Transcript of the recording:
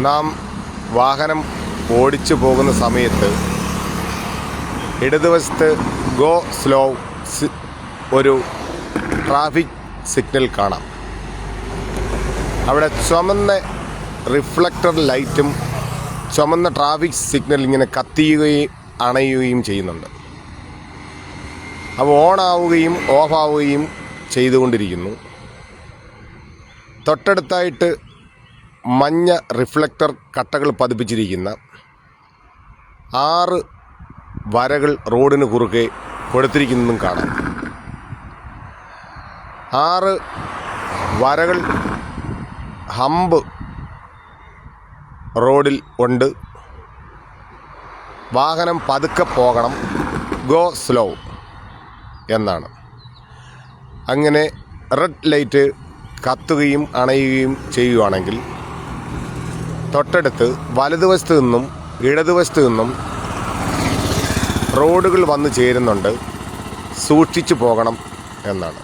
നാം വാഹനം ഓടിച്ചു പോകുന്ന സമയത്ത് ഇടതുവശത്ത് ഗോ സ്ലോ ഒരു ട്രാഫിക് സിഗ്നൽ കാണാം. അവിടെ ചുമന്ന റിഫ്ലക്ടർ ലൈറ്റും ചുമന്ന ട്രാഫിക് സിഗ്നൽ ഇങ്ങനെ കത്തിയുകയും അണയുകയും ചെയ്യുന്നുണ്ട്. അവ ഓണാവുകയും ഓഫാവുകയും ചെയ്തുകൊണ്ടിരിക്കുന്നു. തൊട്ടടുത്തായിട്ട് മഞ്ഞ റിഫ്ലക്ടർ കട്ടകൾ പതിപ്പിച്ചിരിക്കുന്ന 6 വരകൾ റോഡിന് കുറുകെ കൊടുത്തിരിക്കുന്നതും കാണാം. 6 വരകൾ ഹമ്പ് റോഡിൽ ഉണ്ട്. വാഹനം പതുക്കെ പോകണം, ഗോ സ്ലോ എന്നാണ്. അങ്ങനെ റെഡ് ലൈറ്റ് കത്തുകയും അണയുകയും ചെയ്യുകയാണെങ്കിൽ തൊട്ടടുത്ത് വലതുവശത്ത് നിന്നും ഇടതുവശത്ത് നിന്നും റോഡുകൾ വന്നു ചേരുന്നുണ്ട്, സൂക്ഷിച്ചു പോകണം എന്നാണ്.